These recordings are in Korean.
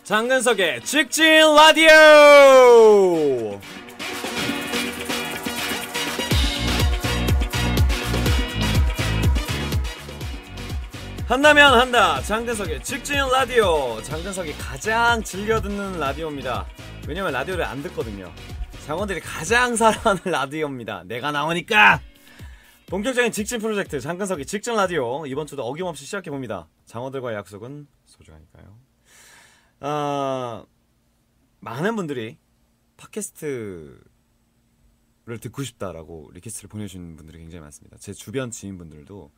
장근석의 직진 라디오. 한다면 한다. 장근석의 직진 라디오. 장근석이 가장 즐겨 듣는 라디오입니다. 왜냐면 라디오를 안 듣거든요. 장원들이 가장 사랑하는 라디오입니다. 내가 나오니까. 본격적인 직진 프로젝트 장근석의 직진 라디오, 이번 주도 어김없이 시작해봅니다. 장원들과의 약속은 소중하니까요. 많은 분들이 팟캐스트를 듣고 싶다라고 리퀘스트를 보내주신 분들이 굉장히 많습니다. 제 주변 지인분들도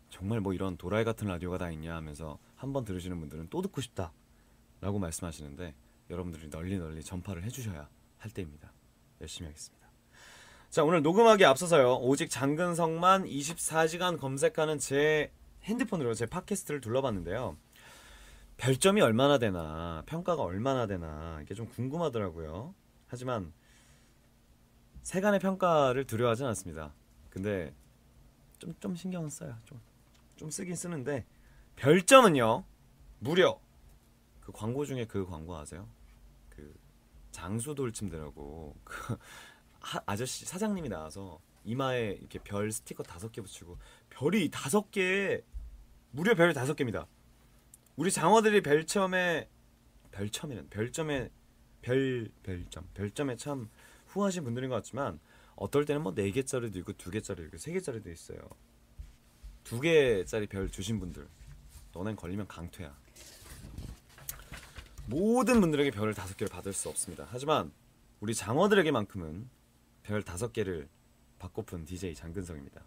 정말 뭐 이런 도라이 같은 라디오가 다 있냐 하면서 한번 들으시는 분들은 또 듣고 싶다 라고 말씀하시는데, 여러분들이 널리 전파를 해주셔야 할 때입니다. 열심히 하겠습니다. 자, 오늘 녹음하기에 앞서서요, 오직 장근석만 24시간 검색하는 제 핸드폰으로 제 팟캐스트를 둘러봤는데요, 별점이 얼마나 되나, 평가가 얼마나 되나, 이게 좀 궁금하더라고요. 하지만 세간의 평가를 두려워하진 않습니다. 근데 좀 신경은 써요. 좀 쓰긴 쓰는데, 별점은요, 무려 그 광고 중에 그 광고 아세요? 그 장수 돌침대라고, 그 아저씨 사장님이 나와서 이마에 이렇게 별 스티커 5개 붙이고, 별이 5개에 무려 별이 5개입니다. 우리 장어들이 별점에 참 후하신 분들인 것 같지만, 어떨 때는 뭐 4개짜리도 있고 2개짜리도 있고 3개짜리도 있어요. 2개짜리 별 주신 분들, 너넨 걸리면 강퇴야. 모든 분들에게 별을 5개를 받을 수 없습니다. 하지만 우리 장어들에게만큼은 별 5개를 받고픈 DJ 장근석입니다.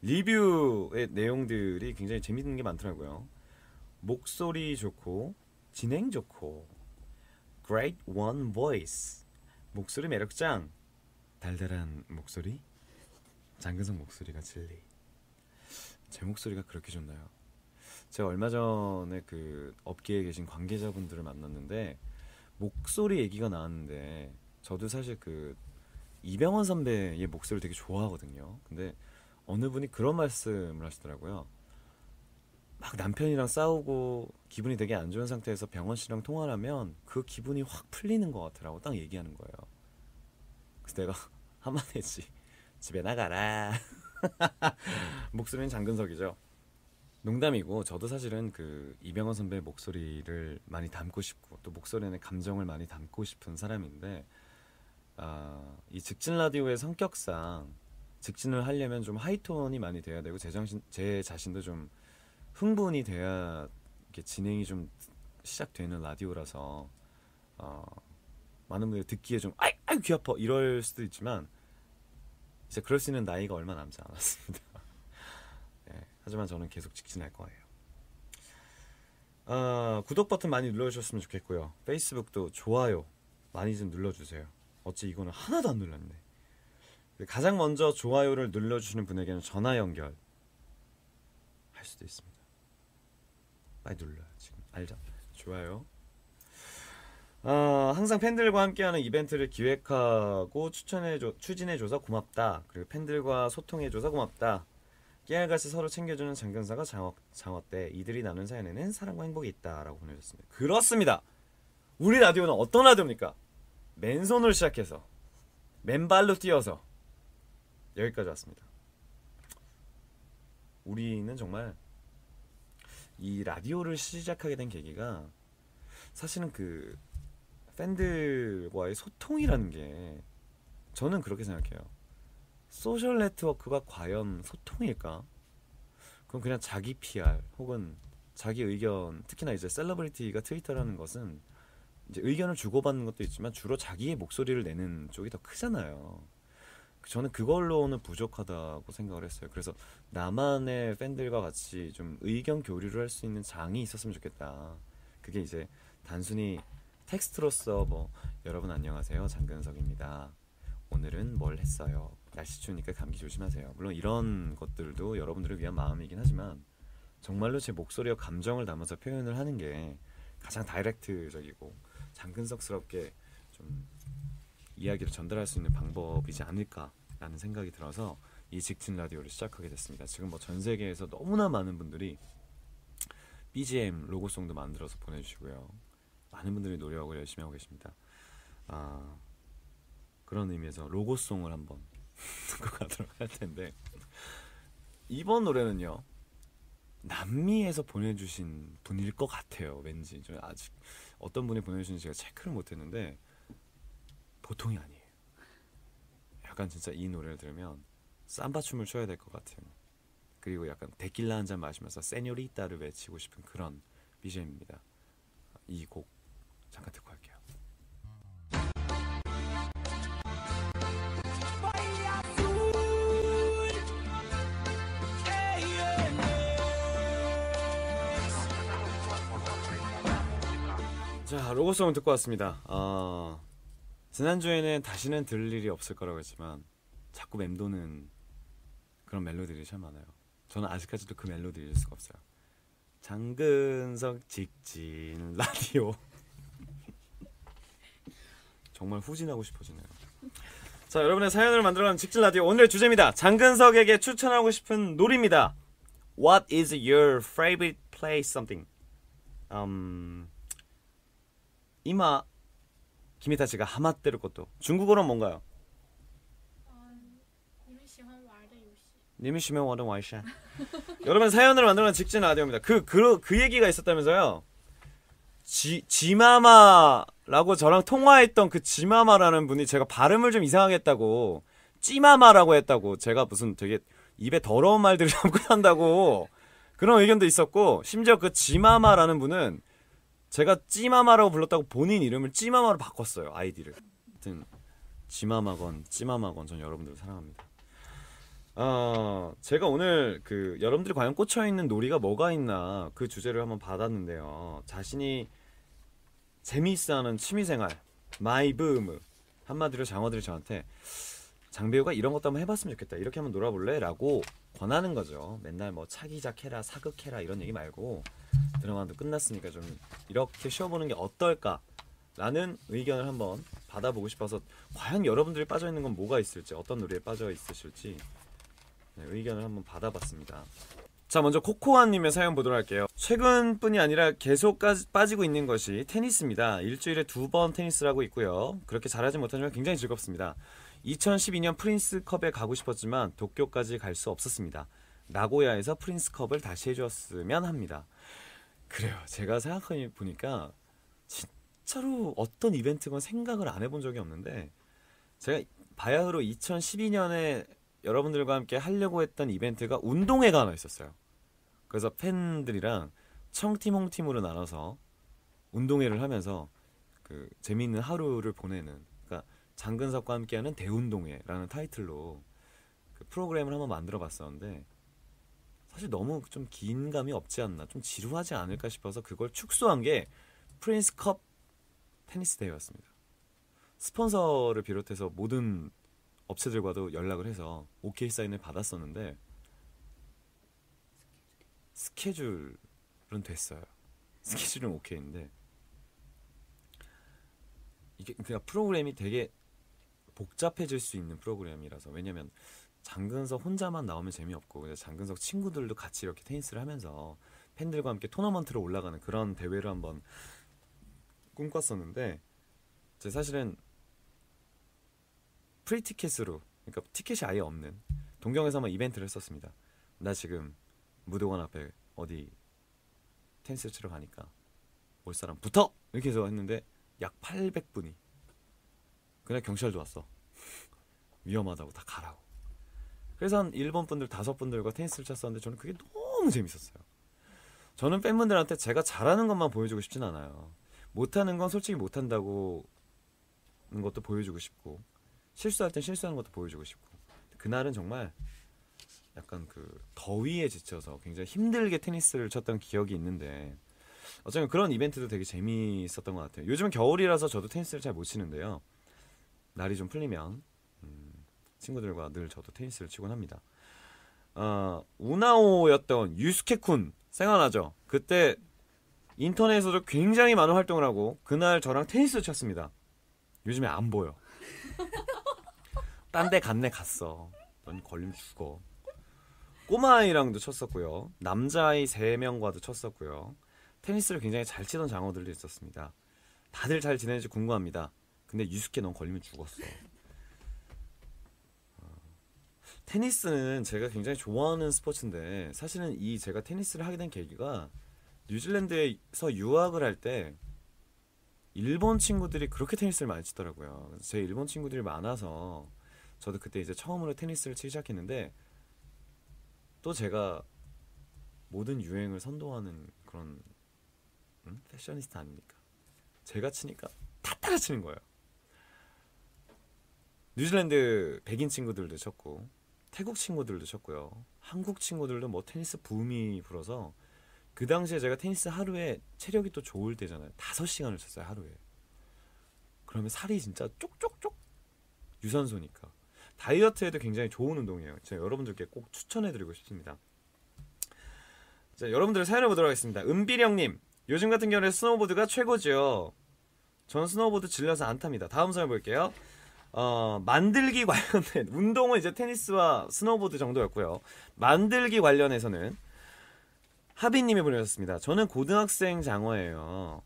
리뷰의 내용들이 굉장히 재밌는 게 많더라고요. 목소리 좋고 진행 좋고 Great One Voice, 목소리 매력짱, 달달한 목소리, 장근석 목소리가 진리. 제 목소리가 그렇게 좋나요? 제가 얼마 전에 그 업계에 계신 관계자분들을 만났는데, 목소리 얘기가 나왔는데, 저도 사실 그 이병헌 선배의 목소리를 되게 좋아하거든요. 근데 어느 분이 그런 말씀을 하시더라고요. 막 남편이랑 싸우고 기분이 되게 안 좋은 상태에서 병헌 씨랑 통화를 하면 그 기분이 확 풀리는 것 같더라고. 딱 얘기하는 거예요. 그래서 내가 한마디 했지. 집에 나가라. 목소리는 장근석이죠. 농담이고, 저도 사실은 그 이병헌 선배의 목소리를 많이 담고 싶고, 또 목소리 안에 감정을 많이 담고 싶은 사람인데, 이 직진 라디오의 성격상 직진을 하려면 좀 하이톤이 많이 돼야 되고, 제 자신도 좀 흥분이 돼야 이렇게 진행이 좀 시작되는 라디오라서, 많은 분들이 듣기에 좀 아이 귀 아파 이럴 수도 있지만, 이제 그럴 수 있는 나이가 얼마 남지 않았습니다. 네, 하지만 저는 계속 직진할 거예요. 구독 버튼 많이 눌러주셨으면 좋겠고요. 페이스북도 좋아요 많이 좀 눌러주세요. 어찌 이거는 하나도 안 눌렀네. 가장 먼저 좋아요를 눌러주시는 분에게는 전화 연결 할 수도 있습니다. 빨리 눌러요. 지금 알죠? 좋아요. 항상 팬들과 함께하는 이벤트를 기획하고 추진해줘서 고맙다. 그리고 팬들과 소통해줘서 고맙다. 깨알같이 서로 챙겨주는 장근사가 장어때 이들이 나눈 사연에는 사랑과 행복이 있다라고 보내주셨습니다. 그렇습니다. 우리 라디오는 어떤 라디오입니까? 맨손으로 시작해서 맨발로 뛰어서 여기까지 왔습니다. 우리는 정말 이 라디오를 시작하게 된 계기가, 사실은 그 팬들과의 소통이라는 게, 저는 그렇게 생각해요. 소셜 네트워크가 과연 소통일까? 그건 그냥 자기 PR 혹은 자기 의견, 특히나 이제 셀러브리티가 트위터라는 것은 이제 의견을 주고받는 것도 있지만 주로 자기의 목소리를 내는 쪽이 더 크잖아요. 저는 그걸로는 부족하다고 생각을 했어요. 그래서 나만의 팬들과 같이 좀 의견 교류를 할 수 있는 장이 있었으면 좋겠다. 그게 이제 단순히 텍스트로서 뭐 여러분 안녕하세요 장근석입니다. 오늘은 뭘 했어요. 날씨 추우니까 감기 조심하세요. 물론 이런 것들도 여러분들을 위한 마음이긴 하지만, 정말로 제 목소리와 감정을 담아서 표현을 하는 게 가장 다이렉트적이고 장근석스럽게 좀 이야기를 전달할 수 있는 방법이지 않을까라는 생각이 들어서 이 직진 라디오를 시작하게 됐습니다. 지금 뭐 전 세계에서 너무나 많은 분들이 BGM 로고송도 만들어서 보내주시고요. 많은 분들이 노력을 열심히 하고 계십니다. 그런 의미에서 로고송을 한번 듣고 가도록 할 텐데, 이번 노래는요 남미에서 보내주신 분일 것 같아요. 왠지 저 아직 어떤 분이 보내주신지 제가 체크를 못했는데 보통이 아니에요. 약간 진짜 이 노래를 들으면 삼바 춤을 춰야 될 것 같은, 그리고 약간 데킬라 한 잔 마시면서 세뇨리따를 외치고 싶은 그런 BGM입니다. 이 곡 잠깐 듣고 할게요. 자, 로고송 듣고 왔습니다. 지난주에는 다시는 들을 일이 없을 거라고 했지만 자꾸 맴도는 그런 멜로디들이 참 많아요. 저는 아직까지도 그 멜로디 잊을 수가 없어요. 장근석 직진 라디오. 정말 후진하고 싶어지네요. 자, 여러분의 사연을 만들어가는 직진 라디오, 오늘의 주제입니다. 장근석에게 추천하고 싶은 놀이입니다. What is your favorite play something? 이마 김이타치가 하마때를 것도 중국어로는 뭔가요? 你们喜欢玩的游戏. 여러분, 사연을 만들어낸 직진 라디오입니다. 그 얘기가 있었다면서요. 지마마라고 저랑 통화했던 그 지마마라는 분이 제가 발음을 좀 이상하게 했다고, 찌마마라고 했다고, 제가 무슨 되게 입에 더러운 말들을 담고 산다고 그런 의견도 있었고, 심지어 그 지마마라는 분은 제가 찌마마라고 불렀다고 본인 이름을 찌마마로 바꿨어요, 아이디를. 하여튼 지마마건 찌마마건 전 여러분들을 사랑합니다. 제가 오늘 그 여러분들이 과연 꽂혀있는 놀이가 뭐가 있나 그 주제를 한번 받았는데요. 자신이 재미있어하는 취미생활, 마이브음, 한마디로 장어들이 저한테 장배우가 이런 것도 한번 해봤으면 좋겠다, 이렇게 한번 놀아볼래? 라고 권하는 거죠. 맨날 뭐 차기작 해라, 사극해라 이런 얘기 말고 드라마도 끝났으니까 좀 이렇게 쉬어보는 게 어떨까 라는 의견을 한번 받아보고 싶어서, 과연 여러분들이 빠져있는 건 뭐가 있을지, 어떤 놀이에 빠져 있으실지 의견을 한번 받아봤습니다. 자, 먼저 코코아님의 사연 보도록 할게요. 최근뿐이 아니라 계속 빠지고 있는 것이 테니스입니다. 일주일에 2번 테니스를 하고 있고요. 그렇게 잘하지 못하지만 굉장히 즐겁습니다. 2012년 프린스컵에 가고 싶었지만 도쿄까지 갈 수 없었습니다. 나고야에서 프린스컵을 다시 해주었으면 합니다. 그래요. 제가 생각해 보니까 진짜로 어떤 이벤트건 생각을 안 해본 적이 없는데, 제가 바야흐로 2012년에 여러분들과 함께 하려고 했던 이벤트가 운동회가 하나 있었어요. 그래서 팬들이랑 청팀 홍팀으로 나눠서 운동회를 하면서 그 재미있는 하루를 보내는, 그러니까 장근석과 함께하는 대운동회라는 타이틀로 그 프로그램을 한번 만들어 봤었는데, 사실 너무 좀 긴 감이 없지 않나, 좀 지루하지 않을까 싶어서 그걸 축소한 게 프린스컵 테니스 대회였습니다. 스폰서를 비롯해서 모든 업체들과도 연락을 해서 오케이 사인을 받았었는데 스케줄은 됐어요. 스케줄은 오케이인데 이게 그냥 프로그램이 되게 복잡해질 수 있는 프로그램이라서, 왜냐면 장근석 혼자만 나오면 재미없고, 그래서 장근석 친구들도 같이 이렇게 테니스를 하면서 팬들과 함께 토너먼트로 올라가는 그런 대회를 한번 꿈꿨었는데, 제 사실은 프리티켓으로, 그러니까 티켓이 아예 없는 동경에서 한번 이벤트를 했었습니다. 나 지금 무도관 앞에 어디 테니스 치러 가니까 올 사람 붙어! 이렇게 해서 했는데 약 800분이, 그날 경찰도 왔어. 위험하다고 다 가라고. 그래서 한 일본 분들 5분들과 테니스를 쳤었는데 저는 그게 너무 재밌었어요. 저는 팬분들한테 제가 잘하는 것만 보여주고 싶진 않아요. 못하는 건 솔직히 못한다고 는 것도 보여주고 싶고, 실수할 땐 실수하는 것도 보여주고 싶고, 그날은 정말 약간 그 더위에 지쳐서 굉장히 힘들게 테니스를 쳤던 기억이 있는데, 어쩌면 그런 이벤트도 되게 재미있었던 것 같아요. 요즘은 겨울이라서 저도 테니스를 잘 못 치는데요. 날이 좀 풀리면 친구들과 늘 저도 테니스를 치곤 합니다. 우나오였던 유스케쿤 생각나죠? 그때 인터넷에서도 굉장히 많은 활동을 하고 그날 저랑 테니스를 쳤습니다. 요즘에 안 보여. 딴 데 갔네 갔어. 넌 걸리면 죽어. 꼬마아이랑도 쳤었고요. 남자아이 3명과도 쳤었고요. 테니스를 굉장히 잘 치던 장어들도 있었습니다. 다들 잘 지내는지 궁금합니다. 근데 유스케 넌 걸리면 죽었어. 테니스는 제가 굉장히 좋아하는 스포츠인데 사실은 이 제가 테니스를 하게 된 계기가 뉴질랜드에서 유학을 할 때 일본 친구들이 그렇게 테니스를 많이 치더라고요. 그래서 제 일본 친구들이 많아서 저도 그때 이제 처음으로 테니스를 치기 시작했는데 또 제가 모든 유행을 선도하는 그런 패셔니스타 아닙니까? 제가 치니까 다 따라치는 거예요. 뉴질랜드 백인 친구들도 쳤고 태국 친구들도 쳤고요. 한국 친구들도 뭐 테니스 붐이 불어서 그 당시에 제가 테니스 하루에 체력이 또 좋을 때잖아요. 5시간을 쳤어요 하루에. 그러면 살이 진짜 쪽쪽쪽 유산소니까 다이어트에도 굉장히 좋은 운동이에요. 제가 여러분들께 꼭 추천해드리고 싶습니다. 자, 여러분들의 사연을 보도록 하겠습니다. 은비령님, 요즘 같은 경우에 스노우보드가 최고죠. 저는 스노우보드 질려서 안 탑니다. 다음 사연 볼게요. 만들기 관련된 운동은 이제 테니스와 스노우보드 정도였고요. 만들기 관련해서는 하비님이 보내셨습니다. 저는 고등학생 장어예요.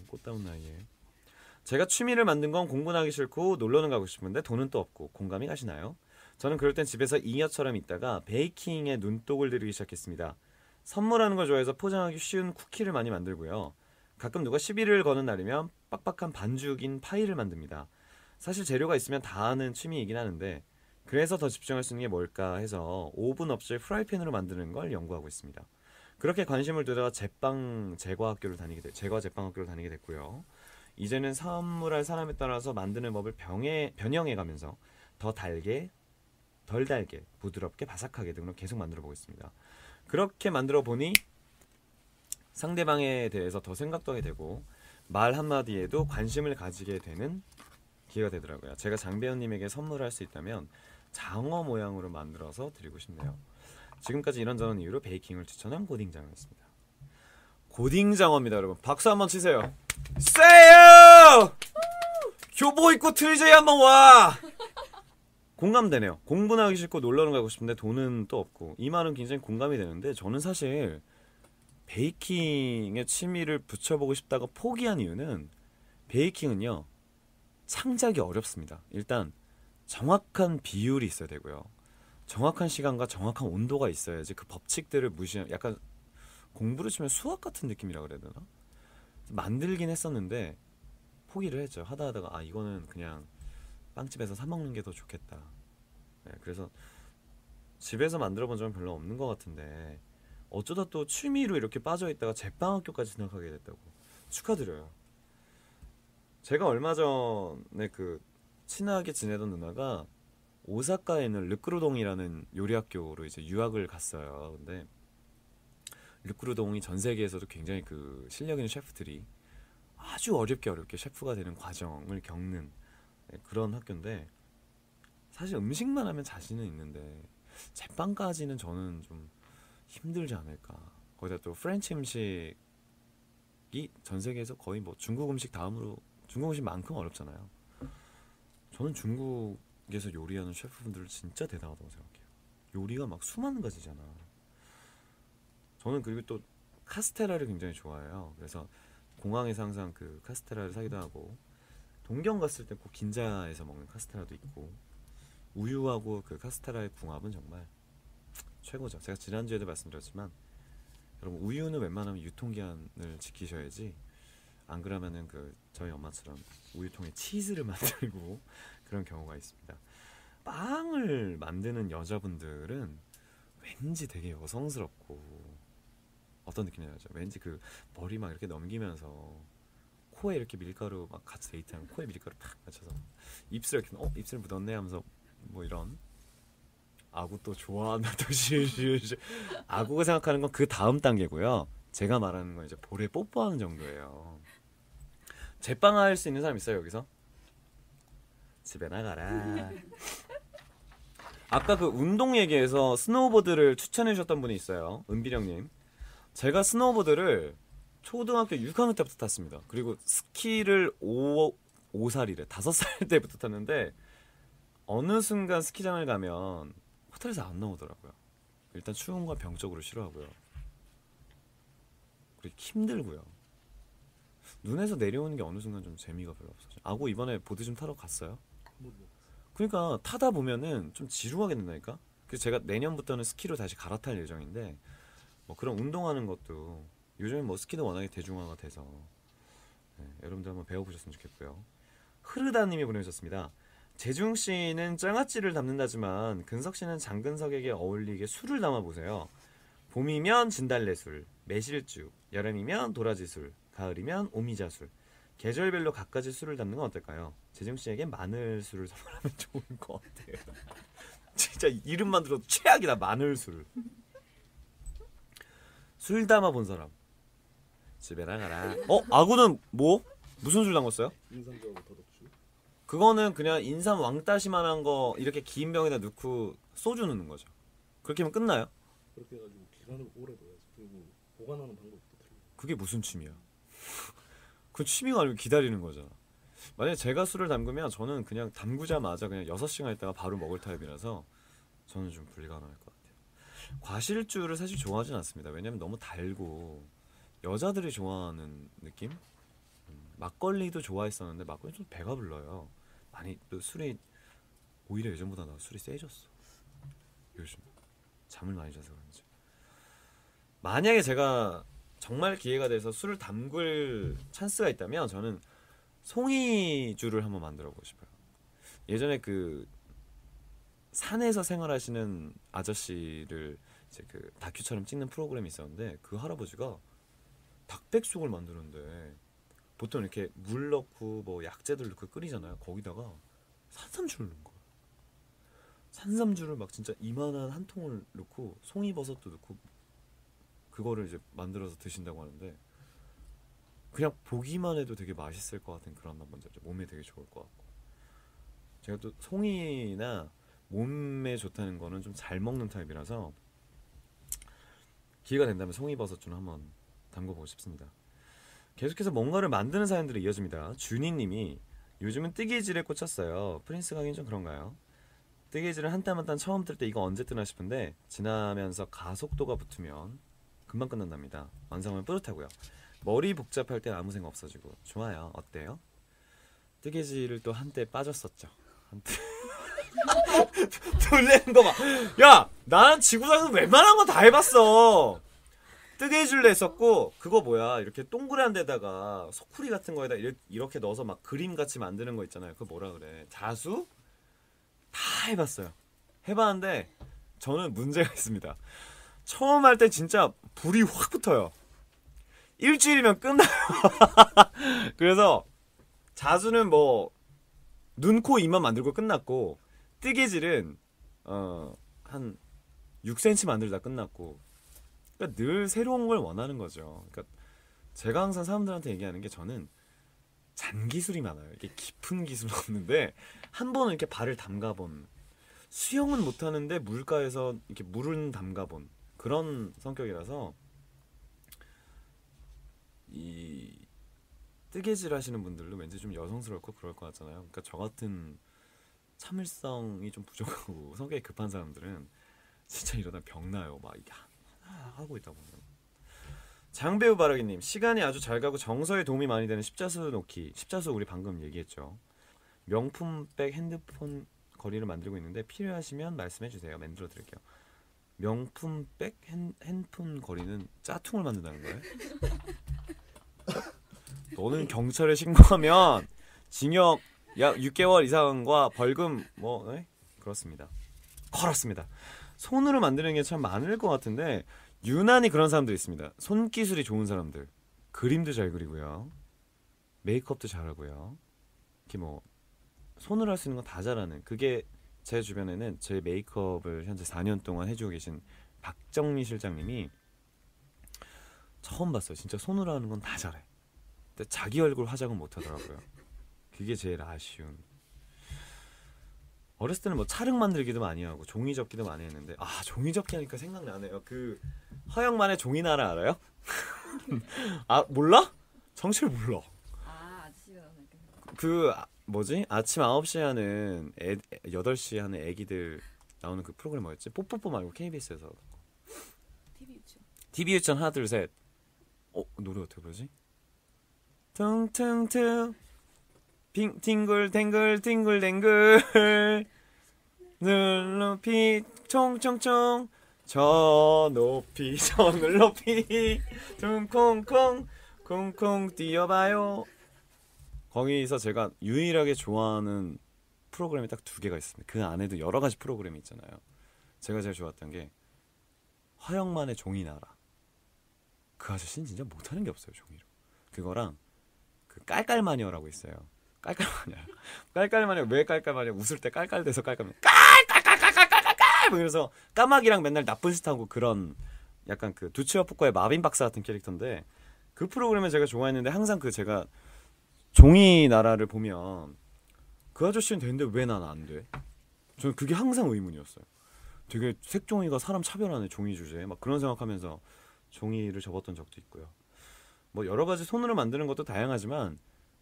꽃다운 나이에. 제가 취미를 만든 건 공부는 하기 싫고 놀러는 가고 싶은데 돈은 또 없고. 공감이 가시나요? 저는 그럴 땐 집에서 잉여처럼 있다가 베이킹에 눈독을 들이기 시작했습니다. 선물하는 걸 좋아해서 포장하기 쉬운 쿠키를 많이 만들고요. 가끔 누가 시비를 거는 날이면 빡빡한 반죽인 파이를 만듭니다. 사실 재료가 있으면 다 하는 취미이긴 하는데 그래서 더 집중할 수 있는 게 뭘까 해서 오븐 없이 프라이팬으로 만드는 걸 연구하고 있습니다. 그렇게 관심을 두다가 제과 제빵 학교를 다니게 됐고요. 이제는 선물할 사람에 따라서 만드는 법을 변형해 가면서 더 달게, 덜 달게, 부드럽게, 바삭하게 등으로 계속 만들어 보고 있습니다. 그렇게 만들어 보니 상대방에 대해서 더 생각도 하게 되고 말 한마디에도 관심을 가지게 되는 기회가 되더라고요. 제가 장배우님에게 선물할 수 있다면 장어 모양으로 만들어서 드리고 싶네요. 지금까지 이런저런 이유로 베이킹을 추천한 고딩장어였습니다. 고딩장어입니다, 여러분. 박수 한번 치세요. 세요! 교복 입고 트위제이 한번 와! 공감되네요. 공부는 하기 싫고 놀러는 가고 싶은데 돈은 또 없고. 이 말은 굉장히 공감이 되는데 저는 사실 베이킹에 취미를 붙여보고 싶다가 포기한 이유는 베이킹은요. 창작이 어렵습니다. 일단 정확한 비율이 있어야 되고요. 정확한 시간과 정확한 온도가 있어야지 그 법칙들을 약간 공부를 치면 수학 같은 느낌이라 그래야 되나? 만들긴 했었는데 포기를 했죠. 하다가 이거는 그냥 빵집에서 사 먹는 게 더 좋겠다. 네, 그래서 집에서 만들어 본 적은 별로 없는 것 같은데 어쩌다 또 취미로 이렇게 빠져있다가 제빵학교까지 진학하게 됐다고. 축하드려요. 제가 얼마 전에 그 친하게 지내던 누나가 오사카에 있는 르꾸르동이라는 요리학교로 이제 유학을 갔어요. 근데 르꾸르동이 전 세계에서도 굉장히 그 실력 있는 셰프들이 아주 어렵게 셰프가 되는 과정을 겪는 그런 학교인데 사실 음식만 하면 자신은 있는데 제빵까지는 저는 좀 힘들지 않을까. 거기다 또 프렌치 음식이 전 세계에서 거의 뭐 중국 음식 다음으로 중국 음식만큼 어렵잖아요. 저는 중국에서 요리하는 셰프분들 진짜 대단하다고 생각해요. 요리가 막 수만 가지잖아. 저는 그리고 또 카스테라를 굉장히 좋아해요. 그래서 공항에서 항상 그 카스테라를 사기도 하고 동경 갔을 때 꼭 긴자에서 먹는 카스테라도 있고 우유하고 그 카스테라의 궁합은 정말 최고죠. 제가 지난주에도 말씀드렸지만 여러분 우유는 웬만하면 유통기한을 지키셔야지 안 그러면은 그 저희 엄마처럼 우유통에 치즈를 만들고 그런 경우가 있습니다. 빵을 만드는 여자분들은 왠지 되게 여성스럽고 어떤 느낌이 나죠? 왠지 그 머리 막 이렇게 넘기면서 코에 이렇게 밀가루 막 같이 데이트하면 코에 밀가루 탁 맞춰서 입술 이렇게 입술 묻었네 하면서 뭐 이런 아구 또 좋아한다 또 아구가 생각하는 건 그 다음 단계고요. 제가 말하는 건 이제 볼에 뽀뽀하는 정도예요. 제빵할 수 있는 사람 있어요 여기서? 집에 나가라. 아까 그 운동 얘기에서 스노우보드를 추천해 주셨던 분이 있어요. 은비령님. 제가 스노우보드를 초등학교 6학년 때부터 탔습니다. 그리고 스키를 5살이래 5살 때부터 탔는데 어느 순간 스키장을 가면 호텔에서 안 나오더라고요. 일단 추운 건 병적으로 싫어하고요. 그리고 힘들고요. 눈에서 내려오는 게 어느 순간 좀 재미가 별로 없어져. 아고 이번에 보드 좀 타러 갔어요? 그러니까 타다 보면은 좀 지루하게 된다니까. 그래서 제가 내년부터는 스키로 다시 갈아탈 예정인데 뭐 그런 운동하는 것도 요즘에 뭐 스키도 워낙에 대중화가 돼서 네, 여러분들 한번 배워보셨으면 좋겠고요. 흐르다님이 보내주셨습니다. 재중 씨는 장아찌를 담는다지만 근석 씨는 장근석에게 어울리게 술을 담아보세요. 봄이면 진달래술, 매실주, 여름이면 도라지술, 가을이면 오미자술. 계절별로 각가지 술을 담는 건 어떨까요? 재중 씨에게 마늘술을 선물하면 좋을 것 같아요. 진짜 이름만 들어도 최악이다. 마늘술. 술 담아 본 사람. 집에 나가라. 아구는 뭐? 무슨 술 담궜어요? 인삼주하고 더덕주. 그거는 그냥 인삼 왕따시만한 거 이렇게 긴 병에다 넣고 소주 넣는 거죠. 그렇게 하면 끝나요? 그렇게 해가지고 기간을 오래 둬야지. 그리고 보관하는 방법도 틀려. 그게 무슨 취미야? 그 취미가 아니고 기다리는 거잖아. 만약에 제가 술을 담그면 저는 그냥 담그자마자 그냥 6시간 있다가 바로 먹을 타입이라서 저는 좀 불가능할 것 같아요. 과실주를 사실 좋아하진 않습니다. 왜냐면 너무 달고 여자들이 좋아하는 느낌? 막걸리도 좋아했었는데 막걸리 좀 배가 불러요. 많이 또 술이 오히려 예전보다 나 술이 세졌어. 요즘 잠을 많이 자서 그런지. 만약에 제가 정말 기회가 돼서 술을 담글 찬스가 있다면 저는 송이주를 한번 만들어 보고 싶어요. 예전에 그 산에서 생활하시는 아저씨를 이제 그 다큐처럼 찍는 프로그램이 있었는데 그 할아버지가 닭백숙을 만드는데 보통 이렇게 물 넣고 뭐 약재들 넣고 끓이잖아요. 거기다가 산삼주를 넣은 거예요. 산삼주를 막 진짜 이만한 한 통을 넣고 송이버섯도 넣고 그거를 이제 만들어서 드신다고 하는데 그냥 보기만 해도 되게 맛있을 것 같은 그런 맛 먼저 몸에 되게 좋을 것 같고 제가 또 송이나 몸에 좋다는 거는 좀 잘 먹는 타입이라서 기회가 된다면 송이버섯주는 한번 담궈보고 싶습니다. 계속해서 뭔가를 만드는 사연들이 이어집니다. 준이님이 요즘은 뜨개질에 꽂혔어요. 프린스 가긴 좀 그런가요? 뜨개질을 한 땀 한 땀 처음 뜰 때 이거 언제 뜨나 싶은데 지나면서 가속도가 붙으면 금방 끝난답니다. 완성하면 뿌듯하고요. 머리 복잡할 땐 아무 생각 없어지고 좋아요. 어때요? 뜨개질을 또 한때 빠졌었죠. 한때 놀래는 거 봐. 야, 나는 지구상에서 웬만한 거 다 해봤어. 뜨개질도 했었고 그거 뭐야 이렇게 동그란 데다가 소쿠리 같은 거에다 이렇게 넣어서 막 그림 같이 만드는 거 있잖아요. 그거 뭐라 그래? 자수? 다 해봤어요. 해봤는데 저는 문제가 있습니다. 처음 할 때 진짜 불이 확 붙어요. 일주일이면 끝나요. 그래서 자수는 뭐 눈, 코, 입만 만들고 끝났고 뜨개질은 한 6cm 만들다 끝났고 그러니까 늘 새로운 걸 원하는 거죠. 그러니까 제가 항상 사람들한테 얘기하는 게 저는 잔기술이 많아요. 이게 깊은 기술은 없는데 한 번은 이렇게 발을 담가본 수영은 못하는데 물가에서 이렇게 물은 담가본 그런 성격이라서 이 뜨개질 하시는 분들도 왠지 좀 여성스럽고 그럴 것 같잖아요. 그러니까 저 같은 참을성이 좀 부족하고 성격이 급한 사람들은 진짜 이러다 병나요. 막 이게 하고 있다 보면. 장배우 바라기님 시간이 아주 잘 가고 정서에 도움이 많이 되는 십자수 놓기. 십자수 우리 방금 얘기했죠. 명품백 핸드폰 거리를 만들고 있는데 필요하시면 말씀해주세요. 만들어 드릴게요. 명품백 핸폰 거리는 짜퉁을 만든다는 거예요? 너는 경찰에 신고하면 징역 약 6개월 이상과 벌금 뭐 네? 그렇습니다. 그렇습니다. 손으로 만드는 게 참 많을 것 같은데 유난히 그런 사람들 있습니다. 손기술이 좋은 사람들. 그림도 잘 그리고요. 메이크업도 잘하고요. 이렇게 뭐 손으로 할 수 있는 거 다 잘하는. 그게 제 주변에는 제 메이크업을 현재 4년 동안 해주고 계신 박정미 실장님이 처음 봤어요. 진짜 손으로 하는 건 다 잘해. 근데 자기 얼굴 화장은 못 하더라고요. 그게 제일 아쉬운. 어렸을 때는 뭐 찰흙 만들기도 많이 하고 종이 접기도 많이 했는데 종이 접기 하니까 생각나네요. 그 허영만의 종이나라 알아요? 몰라? 정실 몰라. 아저씨가 그 뭐지? 아침 9시에 하는 8시에 하는 애기들 나오는 그 프로그램 뭐였지? 뽀뽀뽀 말고 KBS에서 TV 유치원. TV 유치원 하나 둘 셋. 노래 어떻게 부르지? 퉁퉁퉁 팅글탱글 팅글탱글 늘 높이 총총총 저 높이 저늘 높이 둥콩콩 콩콩 뛰어봐요. 거기서 제가 유일하게 좋아하는 프로그램이 딱 2개가 있습니다. 그 안에도 여러 가지 프로그램이 있잖아요. 제가 제일 좋았던 게 화영만의 종이나라. 그 아저씨는 진짜 못하는 게 없어요, 종이로. 그거랑 그 깔깔마녀라고 있어요. 깔깔마녀. 깔깔마녀. 왜 깔깔마녀? 웃을 때 깔깔대서 깔깔마녀. 깔깔깔깔깔깔깔 뭐 이러면서 까마귀랑 맨날 나쁜 짓 하고 그런 약간 그 두치와 푸꺼의 마빈 박사 같은 캐릭터인데 그 프로그램을 제가 좋아했는데 항상 그 제가 종이나라를 보면 그 아저씨는 되는데 왜 난 안 돼? 저는 그게 항상 의문이었어요. 되게 색종이가 사람 차별하네, 종이 주제에. 막 그런 생각하면서 종이를 접었던 적도 있고요. 뭐 여러 가지 손으로 만드는 것도 다양하지만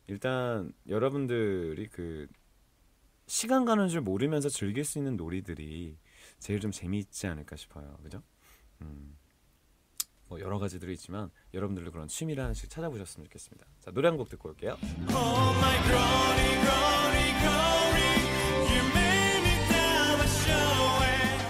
일단 여러분들이 그 시간 가는 줄 모르면서 즐길 수 있는 놀이들이 제일 좀 재미있지 않을까 싶어요. 그죠? 뭐 여러 가지들이 있지만 여러분들도 그런 취미를 하나씩 찾아보셨으면 좋겠습니다. 자, 노래 한 곡 듣고 올게요.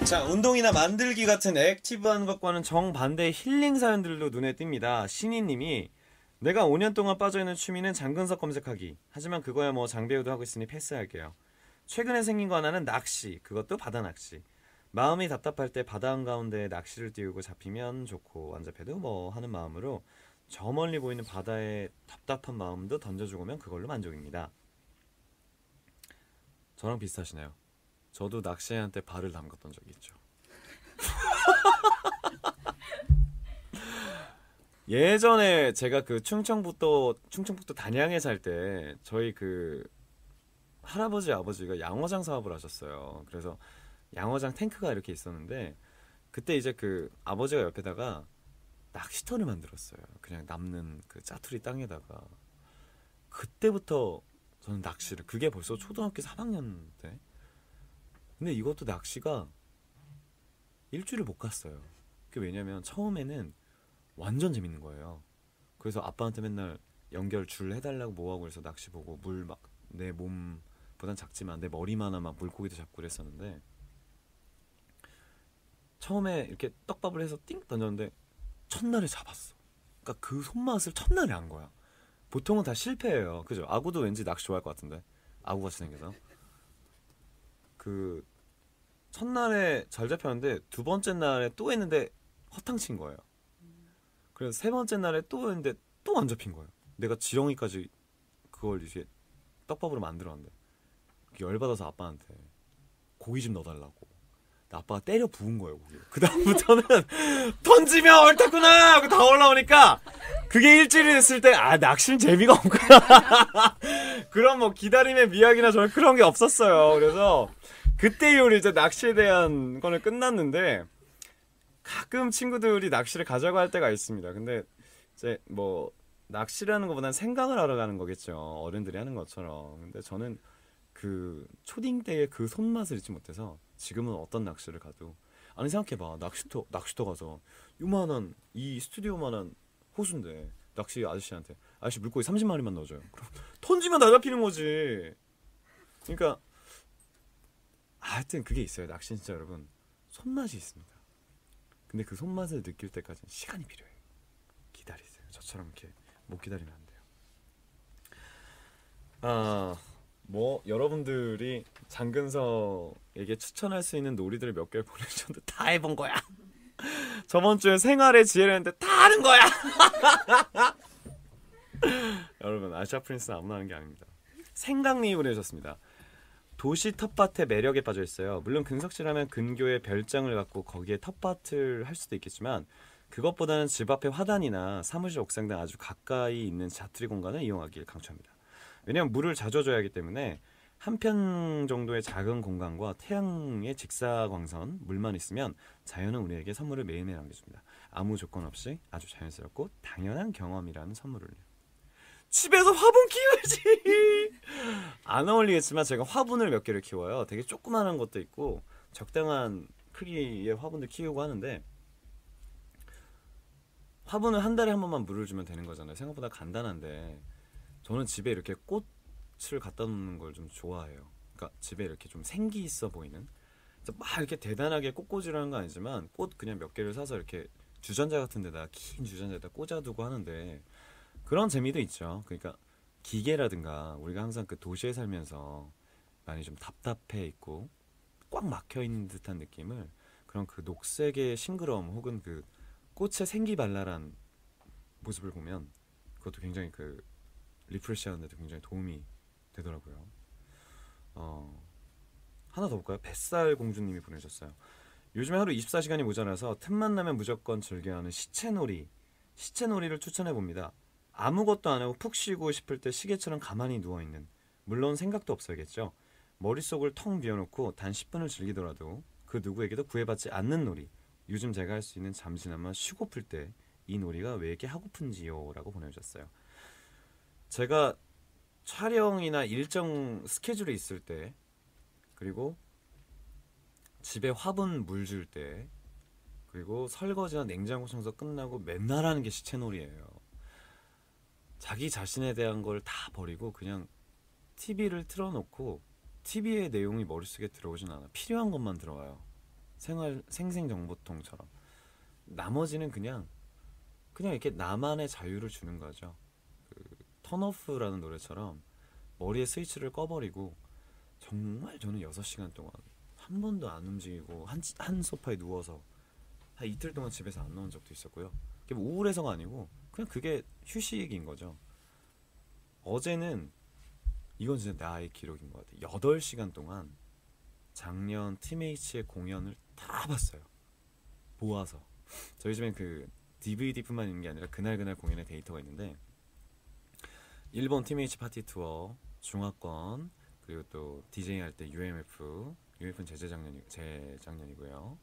자, 운동이나 만들기 같은 액티브한 것과는 정반대의 힐링 사연들로 눈에 띕니다. 신이님이 내가 5년 동안 빠져있는 취미는 장근석 검색하기. 하지만 그거야 뭐 장배우도 하고 있으니 패스할게요. 최근에 생긴 거 하나는 낚시. 그것도 바다 낚시. 마음이 답답할 때 바다 한가운데 낚시를 띄우고 잡히면 좋고 안 잡혀도 뭐 하는 마음으로 저 멀리 보이는 바다에 답답한 마음도 던져주고면 그걸로 만족입니다. 저랑 비슷하시네요. 저도 낚시에 한때 발을 담갔던 적이 있죠. 예전에 제가 그 충청북도 단양에 살 때 저희 그 할아버지 아버지가 양어장 사업을 하셨어요. 그래서 양어장 탱크가 이렇게 있었는데 그때 이제 그 아버지가 옆에다가 낚시터를 만들었어요. 그냥 남는 그 짜투리 땅에다가. 그때부터 저는 낚시를, 그게 벌써 초등학교 3학년 때. 근데 이것도 낚시가 일주일을 못 갔어요. 그게 왜냐면 처음에는 완전 재밌는 거예요. 그래서 아빠한테 맨날 연결 줄 해달라고 뭐하고 해서 낚시 보고 물 막 내 몸보단 작지만 내 머리만한 막 물고기도 잡고 그랬었는데 처음에 이렇게 떡밥을 해서 띵 던졌는데 첫날에 잡았어. 그러니까 그 손맛을 첫날에 안 거야. 보통은 다 실패해요. 그죠? 아구도 왠지 낚시 좋아할 것 같은데 아구같이 생겨서 그 첫날에 잘 잡혔는데 두 번째 날에 또 했는데 허탕친 거예요. 그래서 세 번째 날에 또 했는데 또 안 잡힌 거예요. 내가 지렁이까지 그걸 이제 떡밥으로 만들었는데 열받아서 아빠한테 고기 좀 넣어달라고. 아빠가 때려 부은 거예요, 고기. 그 다음부터는 던지면 옳다구나 하고 다 올라오니까 그게 일주일이 됐을 때 아, 낚시는 재미가 없구나. 그런 뭐 기다림의 미학이나 저는 그런 게 없었어요. 그래서 그때 이후로 이제 낚시에 대한 거는 끝났는데 가끔 친구들이 낚시를 가자고 할 때가 있습니다. 근데 이제 뭐 낚시라는 것보다는 생각을 하러 가는 거겠죠. 어른들이 하는 것처럼. 근데 저는 그 초딩 때의 그 손맛을 잊지 못해서 지금은 어떤 낚시를 가도 아니 생각해봐. 낚시터 가서 요만한 이 스튜디오만한 호수인데 낚시 아저씨한테 아저씨 물고기 30마리만 넣어줘요. 그럼 던지면 다 잡히는 거지. 그러니까 하여튼 그게 있어요. 낚시는 진짜 여러분 손맛이 있습니다. 근데 그 손맛을 느낄 때까지는 시간이 필요해요. 기다리세요. 저처럼 이렇게 못 기다리면 안 돼요. 뭐 여러분들이 장근석에게 추천할 수 있는 놀이들을 몇 개를 보내주셨는데 다 해본 거야. 저번 주에 생활의 지혜를 했는데 다 하는 거야. 여러분 아시아 프린스는 아무나 하는 게 아닙니다. 생강님이 보내주셨습니다. 도시 텃밭의 매력에 빠져 있어요. 물론 근석씨라면 근교에 별장을 갖고 거기에 텃밭을 할 수도 있겠지만 그것보다는 집 앞에 화단이나 사무실 옥상 등 아주 가까이 있는 자투리 공간을 이용하길 강추합니다. 왜냐하면 물을 자주 줘야 하기 때문에 한 편 정도의 작은 공간과 태양의 직사광선, 물만 있으면 자연은 우리에게 선물을 매일매일 안겨줍니다. 아무 조건 없이 아주 자연스럽고 당연한 경험이라는 선물을요. 집에서 화분 키우지. 안 어울리겠지만 제가 화분을 몇 개를 키워요. 되게 조그마한 것도 있고 적당한 크기의 화분들 키우고 하는데 화분을 한 달에 한 번만 물을 주면 되는 거잖아요. 생각보다 간단한데 저는 집에 이렇게 꽃을 갖다 놓는 걸 좀 좋아해요. 그러니까 집에 이렇게 좀 생기 있어 보이는, 그래서 막 이렇게 대단하게 꽃꽂이라는 건 아니지만 꽃 그냥 몇 개를 사서 이렇게 주전자 같은 데다, 긴 주전자에다 꽂아두고 하는데 그런 재미도 있죠. 그러니까 기계라든가 우리가 항상 그 도시에 살면서 많이 좀 답답해 있고 꽉 막혀 있는 듯한 느낌을, 그런 그 녹색의 싱그러움 혹은 그 꽃의 생기발랄한 모습을 보면 그것도 굉장히 그 리프레시하는데도 굉장히 도움이 되더라고요. 어, 하나 더 볼까요? 뱃살 공주님이 보내셨어요. 요즘에 하루 24시간이 모자라서 틈만 나면 무조건 즐겨하는 시체놀이. 시체놀이를 추천해 봅니다. 아무것도 안 하고 푹 쉬고 싶을 때 시계처럼 가만히 누워있는. 물론 생각도 없어야겠죠. 머릿속을 텅 비워놓고 단 10분을 즐기더라도 그 누구에게도 구애받지 않는 놀이. 요즘 제가 할 수 있는 잠시나마 쉬고플 때 이 놀이가 왜 이렇게 하고픈지요? 라고 보내주셨어요. 제가 촬영이나 일정 스케줄이 있을 때, 그리고 집에 화분 물 줄 때, 그리고 설거지나 냉장고 청소 끝나고 맨날 하는 게 시체놀이예요. 자기 자신에 대한 걸 다 버리고 그냥 TV를 틀어놓고 TV의 내용이 머릿속에 들어오진 않아. 필요한 것만 들어와요. 생활 생생정보통처럼. 나머지는 그냥 이렇게 나만의 자유를 주는 거죠. 턴오프라는 노래처럼 머리에 스위치를 꺼버리고 정말 저는 6시간 동안 한 번도 안 움직이고 한 소파에 누워서 한 이틀 동안 집에서 안 나온 적도 있었고요. 그게 뭐 우울해서가 아니고 그냥 그게 휴식인 거죠. 어제는 이건 진짜 나의 기록인 것 같아요. 8시간 동안 작년 팀H의 공연을 다 봤어요. 모아서. 저희 집엔 그 DVD뿐만 있는 게 아니라 그날 공연의 데이터가 있는데, 일본 팀H 파티 투어, 중화권, 그리고 또 DJ 할 때 UMF는 재작년이고요.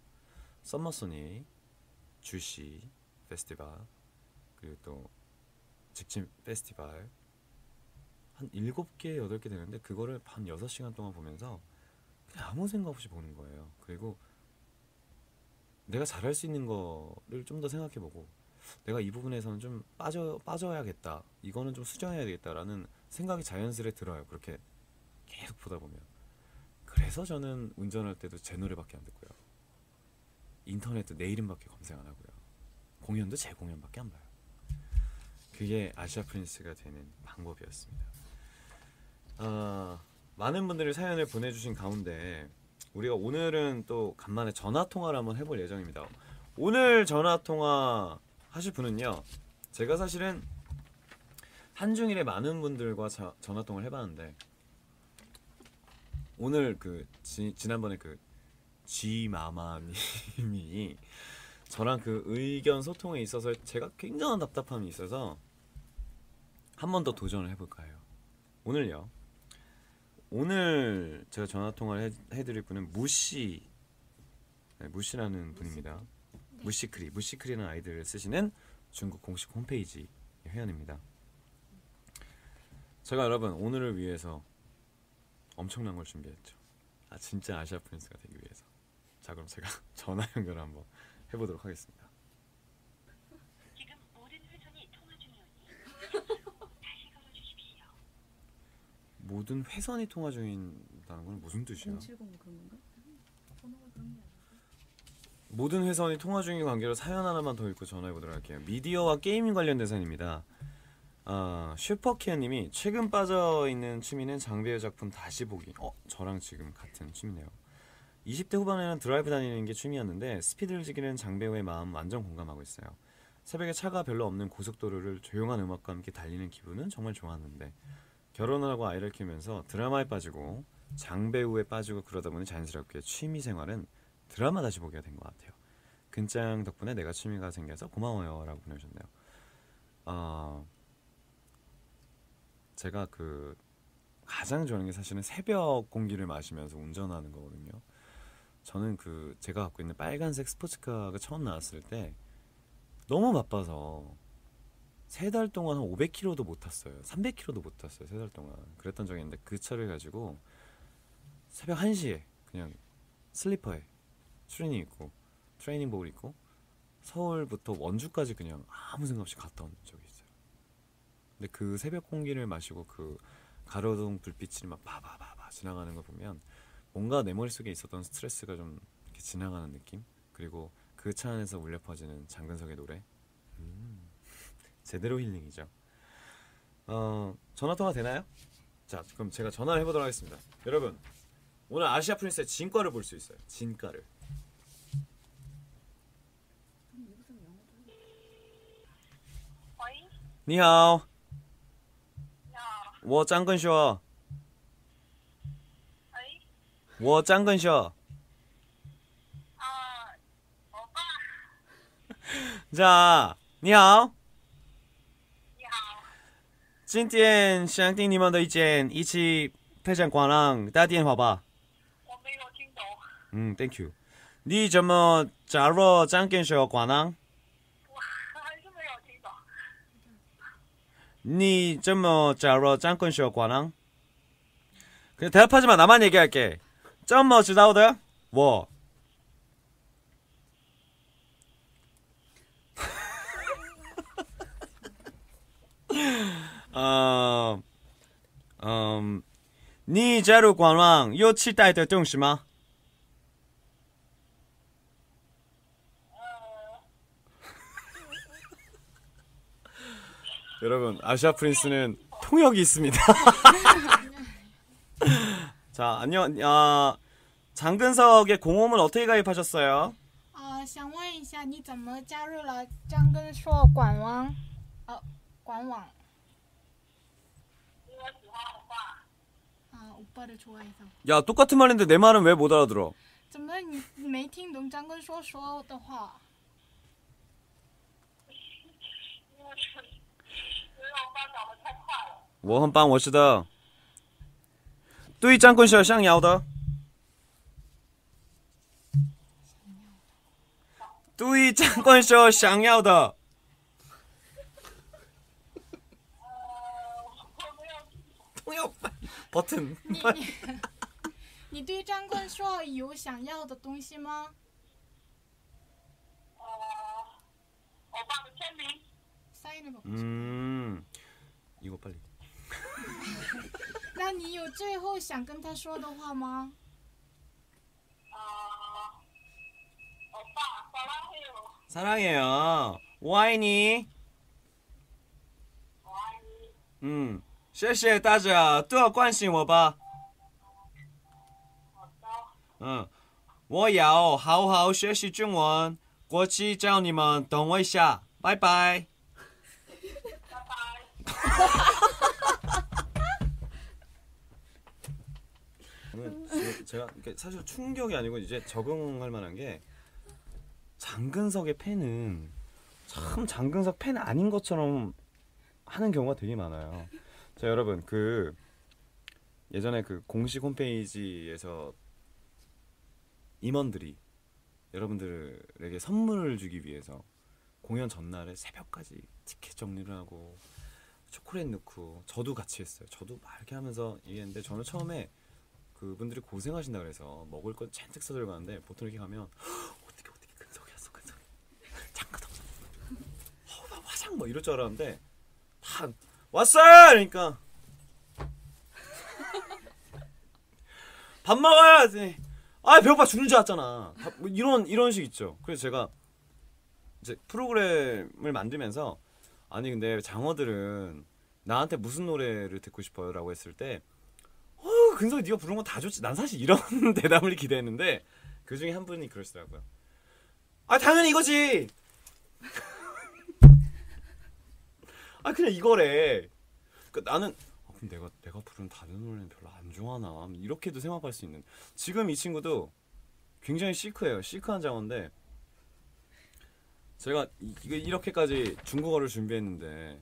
썸머소닉, 주시 페스티벌, 그리고 또 직진 페스티벌, 한 7개, 8개 되는데 그거를 한 6시간 동안 보면서 그냥 아무 생각 없이 보는 거예요. 그리고 내가 잘할 수 있는 거를 좀 더 생각해보고, 내가 이 부분에서는 좀 빠져야겠다, 이거는 좀 수정해야 되겠다라는 생각이 자연스레 들어요. 그렇게 계속 보다 보면. 그래서 저는 운전할 때도 제 노래밖에 안 듣고요. 인터넷도 내 이름밖에 검색 안 하고요. 공연도 제 공연밖에 안 봐요. 그게 아시아 프린스가 되는 방법이었습니다. 많은 분들이 사연을 보내주신 가운데 우리가 오늘은 또 간만에 전화통화를 한번 해볼 예정입니다. 오늘 전화통화 하실 분은요, 제가 사실은 한중일에 많은 분들과 전화통화를 해봤는데, 오늘 지난번에 G마마님이 저랑 그 의견 소통에 있어서 제가 굉장한 답답함이 있어서 한 번 더 도전을 해볼까 해요. 오늘 제가 전화통화를 해드릴 분은 무시라는 분입니다. 무시크리라는 아이디를 쓰시는 중국 공식 홈페이지 회원입니다. 제가 여러분 오늘을 위해서 엄청난 걸 준비했죠. 진짜 아시아 프린스가 되기 위해서. 자, 그럼 제가 전화 연결을 한번 해보도록 하겠습니다. 지금 모든 회선이 통화 중이오니 다시 걸어주십시오. 모든 회선이 통화 중인다는 건 무슨 뜻이야? 070 그런 건가? 번호가 그런 게 아니고. 모든 회선이 통화 중인 관계로 사연 하나만 더 읽고 전화해보도록 할게요. 미디어와 게이밍 관련된 사연입니다. 슈퍼케어님이 최근 빠져있는 취미는 장배우 작품 다시 보기. 저랑 지금 같은 취미네요. 20대 후반에는 드라이브 다니는 게 취미였는데 스피드를 즐기는 장배우의 마음 완전 공감하고 있어요. 새벽에 차가 별로 없는 고속도로를 조용한 음악과 함께 달리는 기분은 정말 좋았는데, 결혼을 하고 아이를 키우면서 드라마에 빠지고 장배우에 빠지고 그러다 보니 자연스럽게 취미 생활은 드라마 다시 보기가 된 것 같아요. 근짱 덕분에 내가 취미가 생겨서 고마워요 라고 보내주셨네요. 제가 가장 좋아하는 게 사실은 새벽 공기를 마시면서 운전하는 거거든요. 저는 제가 갖고 있는 빨간색 스포츠카가 처음 나왔을 때 너무 바빠서 3달 동안 한 500km도 못 탔어요. 300km도 못 탔어요. 3달 동안. 그랬던 적이 있는데 그 차를 가지고 새벽 1시에 그냥 슬리퍼에 트레이닝복을 입고 서울부터 원주까지 그냥 아무 생각 없이 갔다 온 적이 있어요. 근데 그 새벽 공기를 마시고 그 가로등 불빛이 막 바바바바 지나가는 걸 보면 뭔가 내 머릿속에 있었던 스트레스가 좀 이렇게 지나가는 느낌? 그리고 그 차 안에서 울려 퍼지는 장근석의 노래. 제대로 힐링이죠. 전화 통화 되나요? 자, 그럼 제가 전화를 해보도록 하겠습니다. 여러분, 오늘 아시아 프린스의 진가를 볼 수 있어요. 진가를. 이것은 영어도. 喂，你好，你好，我张根硕，喂，我张根硕。欧巴， 자, 你好，你好，今天想听你们的意见，一起配上广浪打电话吧。我没有听懂， Thank you。你怎么加入张根硕广浪？我还是没有听懂。你怎么加入张根硕广浪？ 그냥 대답하지 마. 나만 얘기할게. 怎么知道的？我。 你加入广浪有期待的东西吗？ 여러분, 아시아 프린스는 통역이 있습니다. 자, 안녕. 장근석의 공홈은 어떻게 가입하셨어요? 想问一下，你怎么加入了张根硕管网？管网。因为喜欢欧巴， 오빠를 좋아해서. 야, 똑같은 말인데 내 말은 왜 못 알아들어? 怎么你没听懂张根硕说的话？因为欧巴长得太快了。我很棒，我知道。对张根硕想要的。对张根硕想要的。我没有听懂。 통역 버튼. 你对张根硕有想要的东西吗？欧巴的签名。 사인을 받고. 이거 빨리. 那你有最后想跟他说的话吗？欧巴，撒拉嘿哟， 사랑해요. 我爱你.我爱你。谢谢大家多关心我吧。好的。我要好好学习中文，过去找你们等我一下，拜拜。拜拜。 제가 사실 충격이 아니고 이제 적응할 만한 게 장근석의 팬은 참 장근석 팬 아닌 것처럼 하는 경우가 되게 많아요. 자, 여러분, 그 예전에 그 공식 홈페이지에서 임원들이 여러분들에게 선물을 주기 위해서 공연 전날에 새벽까지 티켓 정리를 하고 초콜릿 넣고 저도 같이 했어요. 저도 막 이렇게 하면서 얘기했는데 저는 처음에 그분들이 고생하신다 그래서 먹을 건 잔뜩 써들고 가는데 보통 이렇게 가면 어떻게 근석이 왔어 근석이 잠깐 화상 뭐 이럴 줄 알았는데 다 왔어 그러니까 밥 먹어야지. 아 배고파 죽는 줄 알았잖아. 뭐 이런 식 있죠. 그래서 제가 이제 프로그램을 만들면서 아니 근데 장어들은 나한테 무슨 노래를 듣고 싶어요라고 했을 때 근석이 네가 부른 건 다 좋지. 난 사실 이런 대답을 기대했는데 그 중에 한 분이 그러시더라고요. 아 당연히 이거지. 아 그냥 이거래. 그러니까 나는 그럼 내가 부른 다른 노래는 별로 안 좋아하나 이렇게도 생각할 수 있는. 지금 이 친구도 굉장히 시크해요. 시크한 장어인데 제가 이렇게까지 중국어를 준비했는데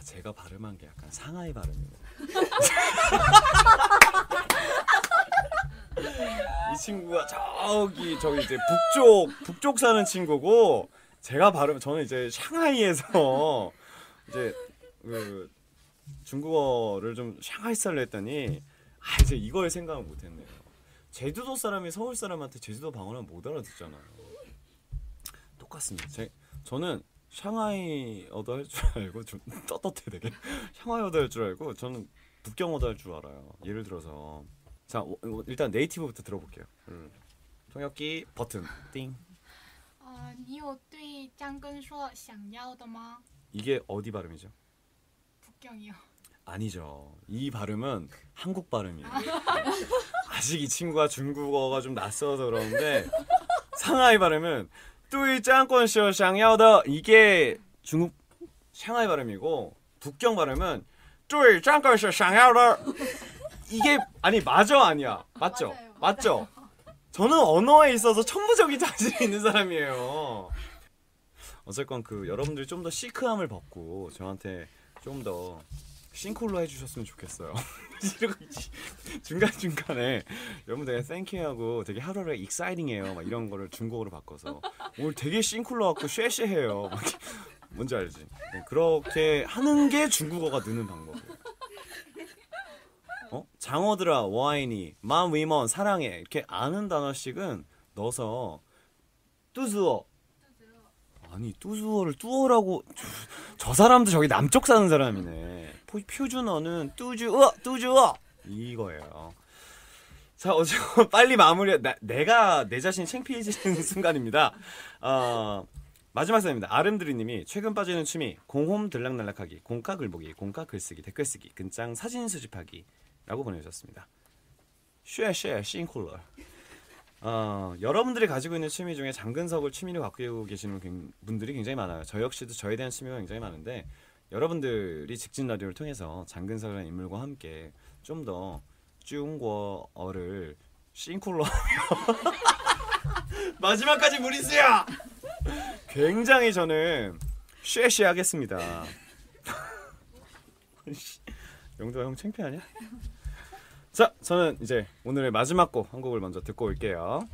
제가 발음한 게 약간 상하이 발음이에요. 이 친구가 저기 이제 북쪽 사는 친구고 제가 저는 이제 샹하이에서 이제 그 중국어를 좀 샹하이 스타일로 했더니 이제 이걸 생각을 못했네요. 제주도 사람이 서울 사람한테 제주도 방언은 못 알아듣잖아요. 똑같습니다. 저는 샹하이어도 할 줄 알고 좀 떳떳해 되게. 샹하이어도 할 줄 알고 저는 북경어도 할 줄 알아요. 예를 들어서 자 일단 네이티브부터 들어볼게요. 통역기 버튼 띵. 你有对张根硕想要的吗？ 이게 어디 발음이죠? 북경이요. 아니죠. 이 발음은 한국 발음이에요. 아직 이 친구가 중국어가 좀 낯서서 그러는데 상하이 발음은 뚜이 짱권쇼 샹야오더 이게 중국 샹하이 발음이고 북경 발음은 뚜이 짱권쇼 샹야오더 이게 아니 맞아 아니야 맞죠? 맞아요. 맞죠? 저는 언어에 있어서 천부적인 자질이 있는 사람이에요. 어쨌건 그 여러분들이 좀 더 시크함을 벗고 저한테 좀 더 싱콜로 해주셨으면 좋겠어요. 중간중간에 여러분 되게 땡큐하고 되게 하루를 익사이팅해요 막 이런 거를 중국어로 바꿔서 오늘 되게 싱콜로 갖고 쉐쉐해요 막 뭔지 알지? 네, 그렇게 하는 게 중국어가 느는 방법이에요. 장어들아 와인이 만 위먼 사랑해 이렇게 아는 단어씩은 넣어서 뚜즈어 아니 뚜즈어를 뚜어라고 저 사람도 저기 남쪽 사는 사람이네. 표준어는 뚜즈어 이거예요. 자 어쨌건 빨리 마무리. 내가 내 자신 창피해지는 순간입니다. 마지막 사연입니다. 아름드리님이 최근 빠지는 취미 공홈 들락날락하기, 공카 글보기, 공카 글쓰기, 댓글 쓰기, 근장 사진 수집하기 라고 보내주셨습니다. 쉐쉐 싱쿨러. 여러분들이 가지고 있는 취미 중에 장근석을 취미로 갖고 계시는 분들이 굉장히 많아요. 저 역시도 저에 대한 취미가 굉장히 많은데 여러분들이 직진 라디오를 통해서 장근석이라는 인물과 함께 좀 더 중국어를 싱쿨러 마지막까지 무리수야! 굉장히 저는 쉐쉐 하겠습니다. 영도야 형 창피하냐? 자, 저는 이제 오늘의 마지막 곡 한 곡을 먼저 듣고 올게요.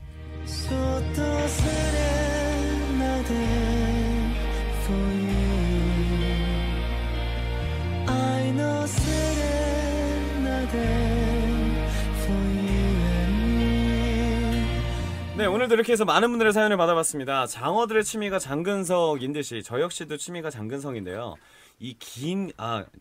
네, 오늘도 이렇게 해서 많은 분들의 사연을 받아봤습니다. 장어들의 취미가 장근석인 듯이 저 역시도 취미가 장근석인데요.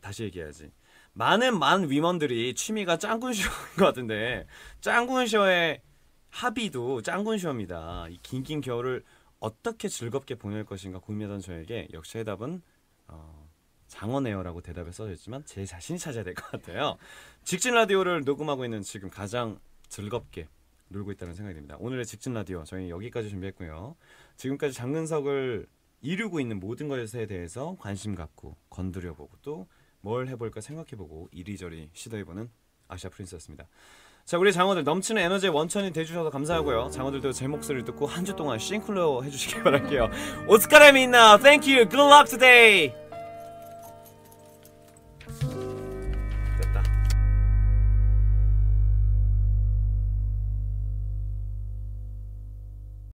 다시 얘기해야지. 많은 위먼들이 취미가 짱군쇼인 것 같은데 짱군쇼의 합의도 짱군쇼입니다. 이 긴긴 겨울을 어떻게 즐겁게 보낼 것인가 고민하던 저에게 역시 해답은 장어네요라고 대답에 써졌지만 제 자신이 찾아야 될 것 같아요. 직진 라디오를 녹음하고 있는 지금 가장 즐겁게 놀고 있다는 생각이 듭니다. 오늘의 직진 라디오 저희 여기까지 준비했고요. 지금까지 장근석을 이루고 있는 모든 것에 대해서 관심 갖고 건드려보고 또 뭘 해볼까 생각해보고 이리저리 시도해보는 아시아 프린스였습니다. 자, 우리 장어들 넘치는 에너지의 원천이 돼주셔서 감사하고요. 장어들도 제 목소리를 듣고 한 주 동안 싱클로 해주시길 바랄게요. 오스카레 민나, thank you, good luck today.